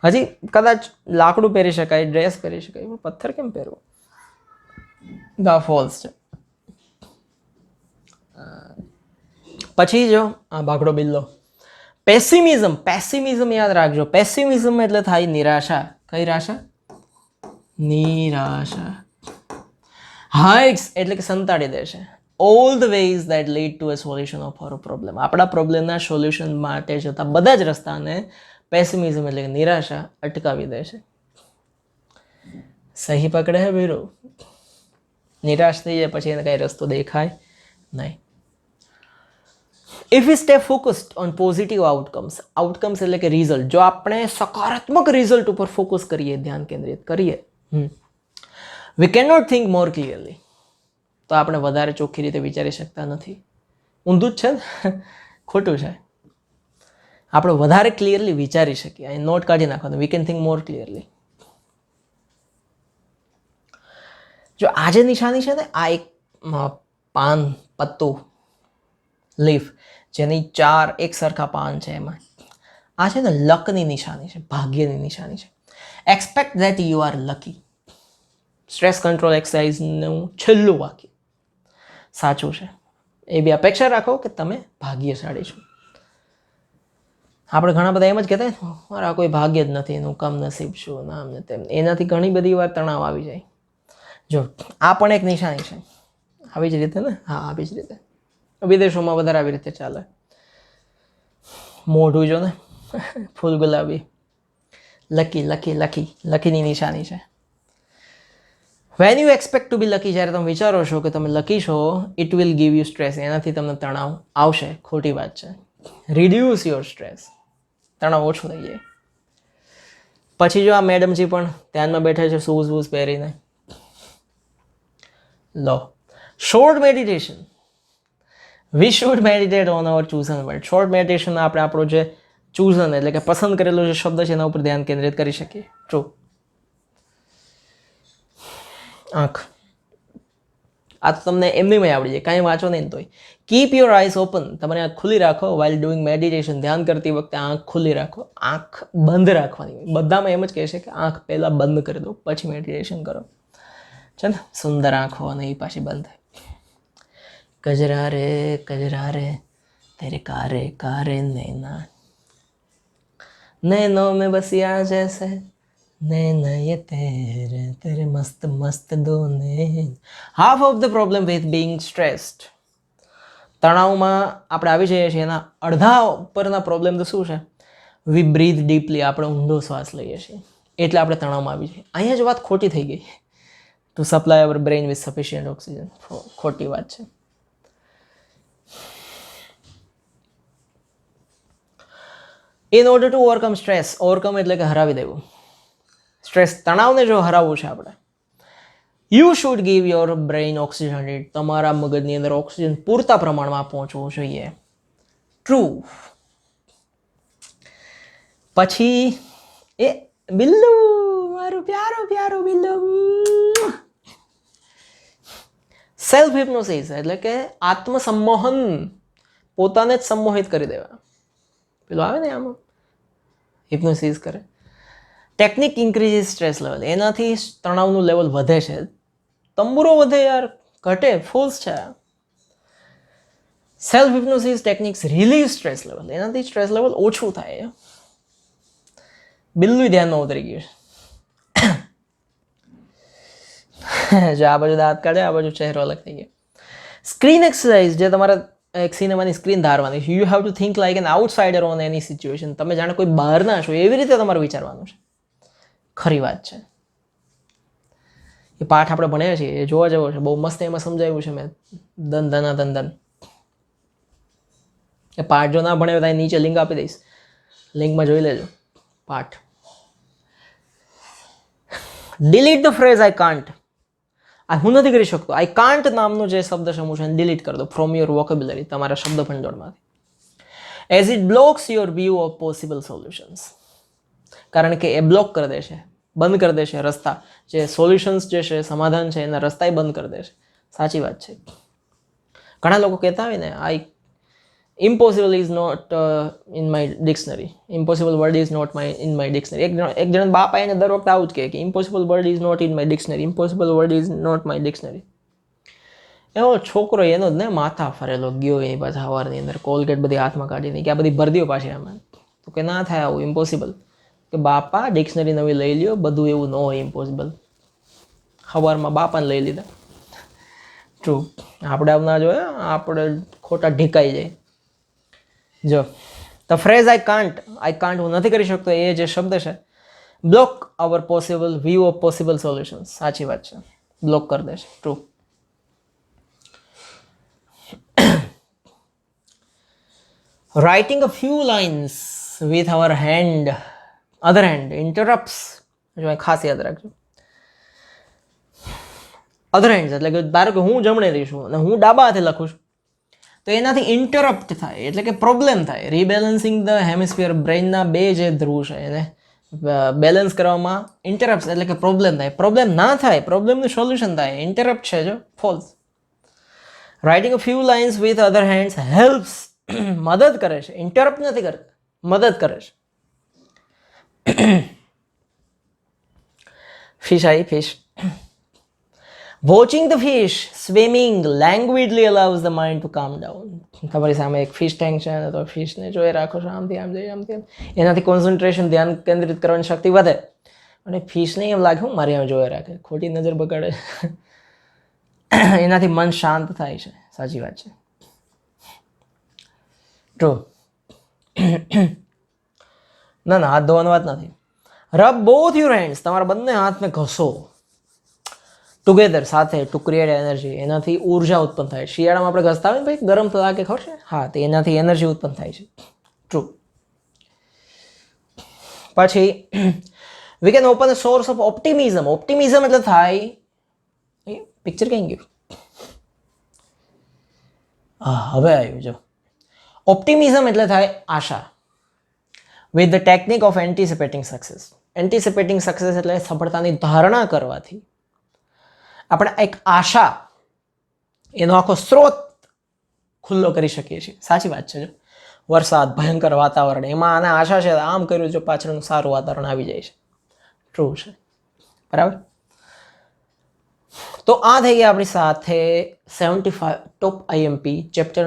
[SPEAKER 1] હજી કદાચ લાકડું પહેરી શકાય, ડ્રેસ પહેરી શકાય, પણ પથ્થર કેમ પહેરવો? દા ફોલ્સ છે. પછી જો આ ભાગડો બિલ્લો, પેસિમિઝમ યાદ રાખજો. પેસિમિઝમ એટલે થાય નિરાશા. કઈ રાશા? નિરાશા. હાઇટ્સ એટલે કે સંતાડી દેશે. All the ways that lead to a solution of our problem. આપણા પ્રોબ્લેમના સોલ્યુશન માટે જતા બધા જ રસ્તાને પેસિમિઝમ એટલે કે નિરાશા અટકાવી દેશે. સહી પકડે હે વીરો. નિરાશ થઈ જાય પછી એને કઈ રસ્તો દેખાય નહીં. If you stay focused on positive outcomes એટલે કે રિઝલ્ટ, જો આપણે સકારાત્મક રિઝલ્ટ ઉપર ફોકસ કરીએ, ધ્યાન કેન્દ્રિત કરીએ, we can not think more clearly, તો આપણે વધારે ચોખ્ખી રીતે વિચારી શકતા નથી. ઊંધું જ છે ને, ખોટું છે. આપણે વધારે ક્લિયરલી વિચારી શકીએ. અહીં નોટ કાઢી નાખવાનું, we can think more clearly. જો આ જે નિશાની છે ને, આ એક પાન, પત્તું, લીફ, જેની 4 એક સરખા પાન છે, એમાં આ છે ને લકની નિશાની છે, ભાગ્યની નિશાની છે. Expect that you are lucky. Stress control એક્સરસાઇઝનું છેલ્લું વાક્ય સાચું છે. એ બી અપેક્ષા રાખો કે તમે ભાગ્યશાળી છો. આપણે ઘણા બધા એમ જ કહેતા હોય, મારા કોઈ ભાગ્ય જ નથી, એનું કમનસીબ છું, નામ ને તેમ. એનાથી ઘણી બધી વાર તણાવ આવી જાય. જો આ પણ એક નિશાની છે, આવી જ રીતે ને, હા આવી જ રીતે. વિદેશોમાં વધારે આવી રીતે ચાલે. મોઢું જો ને ફૂલ ગુલાબી, લકી લકી લકી, લકીની નિશાની છે. When you expect to be lucky, જ્યારે તમે વિચારો છો કે તમે લકી છો, it will give you stress. એનાથી તમને તણાવ આવશે. ખોટી વાત છે. Reduce your stress. તણાવ ઓછું થઈ જાય. પછી જો આ મેડમજી પણ ધ્યાનમાં બેઠા છે શૂઝ વૂઝ પહેરીને. લો, short meditation. We should meditate on our chosen word. Short meditation આપણે આપણો જે ચૂઝન એટલે કે પસંદ કરેલો જે શબ્દ છે એના ઉપર ધ્યાન કેન્દ્રિત કરી શકીએ. ટ્રુ. આંખ, આ તો તમને એમની આવડી જાય, કાંઈ વાંચો નહીં તોય. Keep your eyes open. તમારે આંખ ખુલ્લી રાખો. વાઇલ ડુઈંગ મેડિટેશન, ધ્યાન કરતી વખતે આંખ ખુલ્લી રાખો. આંખ બંધ રાખવાની હોય. બધામાં એમ જ કહે છે કે આંખ પહેલાં બંધ કરી દો, પછી મેડિટેશન કરો. છે ને, સુંદર આંખો અને એ પાછી બંધ થાય. कजरा रे तेरे कारे कारे नैना, नैनों में बसिया जैसे नैना ये तेरे तेरे मस्त मस्त दो नैन. Half of the problem with being stressed. તણાવમાં આપણે આવી જઈએ છીએ, એના અડધા ઉપરના પ્રોબ્લેમ તો શું છે? વી બ્રીથ ડીપલી. આપણે ઊંડો શ્વાસ લઈએ છીએ એટલે આપણે તણાવમાં આવી જઈએ. અહીંયા જ વાત ખોટી થઈ ગઈ. To supply our brain with sufficient oxygen. ખોટી વાત છે. In order to overcome stress. Overcome એટલે કે હરાવી દેવું. સ્ટ્રેસ, તણાવને જો હરાવવું છે આપણે, you should give your brain oxygen. તમારા મગજની અંદર ઓક્સિજન પૂરતા પ્રમાણમાં પહોંચવું જોઈએ. ટ્રુ. પછી એ બિલ્લુ, મારું પ્યારું પ્યારું બિલ્લુ. સેલ્ફ હિપ્નોસિસ એટલે કે આત્મસંમોહન. પોતાને જ સંમોહિત કરી દેવા. પેલું આવે ને આમાં હિપ્નોસિસ કરે. Technique increase stress level. એનાથી તણાવનું લેવલ વધે છે. તંબુરો વધે યાર, ઘટે, ફોલ્સ છે. Self hypnosis techniques relieve stress level. એનાથી સ્ટ્રેસ લેવલ ઓછું થાય. બિલ્લું ધ્યાનમાં ઉતરી ગયું. જો આ બાજુ દાંત કાઢે, આ બાજુ ચહેરો અલગ થઈ ગયો. સ્ક્રીન એક્સરસાઇઝ, જે તમારા એક સિનેમાની સ્ક્રીન ધારવાની છે. You have two think like an outsider on any situation. તમે જાણે કોઈ બહારના છો એવી રીતે તમારે વિચારવાનું છે. ખરી વાત છે. એ પાઠ આપણે ભણ્યા છીએ, એ જોવા જેવો છે. બહુ મસ્ત એમાં સમજાવ્યું છે મેં. ધન ધના ધન ધન. એ પાઠ જો ના ભણ્યો તો નીચે લિંક આપી દઈશ, લિંકમાં જોઈ લેજો પાઠ. Delete the phrase I can't. આ હું નથી કરી શકતો. આઈ કાન્ટ નામનો જે શબ્દ સમૂહ છે એને ડિલીટ કરી દો ફ્રોમ યોર વોકેબ્યુલરી, તમારા શબ્દ ભંડોળમાંથી. As it blocks your view of possible solutions. કારણ કે એ બ્લોક કરી દેશે, બંધ કરી દેશે રસ્તા. જે સોલ્યુશન્સ જે છે, સમાધાન છે, એના રસ્તા બંધ કરી દેશે. સાચી વાત છે. ઘણા લોકો કહેતા હોય ને, impossible is not in my dictionary. Impossible word is not in my dictionary. એક જણ બાપા એને દર વખતે આવું જ કહે કે impossible word is not in my dictionary. Impossible word is not my dictionary. એવો છોકરો એનો જ ને માથા ફરેલો ગયો એની પાસે સવારની અંદર, કોલગેટ બધી હાથમાં કાઢીને કે આ બધી ભરદીઓ પાછી આમાં. તો કે ના થાય આવું, ઇમ્પોસિબલ. કે બાપા ડિક્શનરી નવી લઈ લ્યો, બધું એવું ન હોય ઇમ્પોસિબલ. સવારમાં બાપાને લઈ લીધા. ટ્રુ. આપણે આવું ના જોઈએ, આપણે ખોટા ઢીકાઈ જાય. જો ધ ફ્રેઝ આઈ કાન્ટ હું નથી કરી શકતો, એ જે શબ્દ છે, block our possible view of possible solutions. સાચી વાત છે, બ્લોક કરી દેશે. True. Writing a few lines with our other hand interrupts. જો ખાસ યાદ રાખજો. અધર હેન્ડ એટલે કે ધારો કે હું જમણેથી છું અને હું ડાબા હાથે લખું છું, તો એનાથી ઇન્ટરપ્ટ થાય એટલે કે પ્રોબ્લેમ થાય. રિબેલેન્સિંગ ધ હેમિસ્ફિયર. બ્રેઇનના બે જે ધ્રુવ છે એને બેલેન્સ કરવામાં ઇન્ટરપ્ટ એટલે કે પ્રોબ્લેમ થાય. પ્રોબ્લેમ ના થાય, પ્રોબ્લેમનું સોલ્યુશન થાય. ઇન્ટરપ્ટ છે જો false. Writing a few lines with other hands helps મદદ કરે છે, ઇન્ટરપ્ટ નથી કરતા, મદદ કરે છે. Fish I fish. Watching the fish swimming languidly allows the mind to calm down. તમારી સામે એક ફિશ ટેન્ક છે તો ફિશને જોઈ રાખો છો આમથી આમ જઈ આમથી આમ. એનાથી કોન્સન્ટ્રેશન ધ્યાન કેન્દ્રિત કરવાની શક્તિ વધે અને ફિશને એમ લાગે હું મારી આમ જોઈ રાખે, ખોટી નજર બગાડે. એનાથી મન શાંત થાય છે. સાચી વાત છે. ટ્રુ. ના હાથ ધોવાની વાત નથી. રબ બોથ યુર હેન્ડ્સ, તમારા બંને હાથને ઘસો ટુગેધર સાથે ટુ ક્રિએટ એનર્જી. એનાથી ઉર્જા ઉત્પન્ન થાય. શિયાળામાં આપણે ઘસતા હોય ને ભાઈ ગરમ તો લાગે ખબર છે, હા તો એનાથી એનર્જી ઉત્પન્ન થાય છે. ટ્રુ. પછી we can open a source of optimism. Optimism એટલે થાય પિક્ચર કઈ ગયું, હા હવે આવ્યું જો. ઓપ્ટિમિઝમ એટલે થાય આશા. With the technique of anticipating success. Anticipating success એટલે સફળતાની ધારણા કરવાથી આપણે એક આશા, એનો આખો સ્ત્રોત ખુલ્લો કરી શકીએ છીએ. સાચી વાત છે. જો વરસાદ, ભયંકર વાતાવરણ, એમાં આને આશા છે આમ કર્યું જો પાછળનું સારું વાતાવરણ આવી જાય છે. ટ્રુ છે. બરાબર. તો આ થઈ ગયા આપણી સાથે 75 top IMP chapter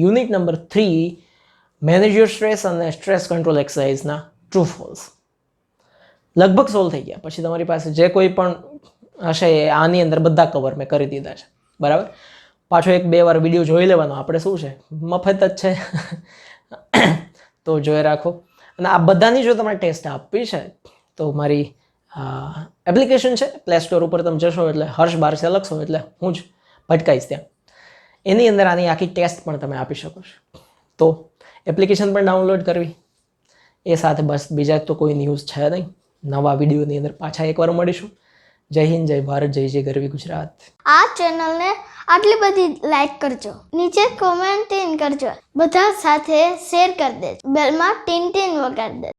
[SPEAKER 1] unit number 3 manage your stress અને સ્ટ્રેસ કંટ્રોલ એક્સરસાઇઝના ટ્રુ ફોલ્સ લગભગ સોલ્વ થઈ ગયા. પછી તમારી પાસે જે કોઈ પણ હશે એ આની અંદર બધા કવર મેં કરી દીધા છે. બરાબર. પાછો 1-2 વાર વિડીયો જોઈ લેવાનો. આપણે શું છે મફત જ છે તો જોઈ રાખો. અને આ બધાની જો તમારે ટેસ્ટ આપવી છે તો મારી એપ્લિકેશન છે પ્લે સ્ટોર ઉપર તમે જશો એટલે હર્ષ બારસે લખશો એટલે હું જ ભટકાઈશ ત્યાં. એની અંદર આની આખી ટેસ્ટ પણ તમે આપી શકો છો. તો એપ્લિકેશન પણ ડાઉનલોડ કરવી. એ સાથે બસ બીજા તો કોઈ ન્યૂઝ છે નહીં. નવા વિડીયોની અંદર પાછા એકવાર મળીશું. જય હિન્દ, જય ભારત, જય જય ગરવી ગુજરાત.
[SPEAKER 2] આ ચેનલને આટલી બધી લાઈક કરજો, નીચે કોમેન્ટ કરજો, બધા સાથે શેર કરી દેજો, બેલમાં ટીન ટીન વગાડી દેજો.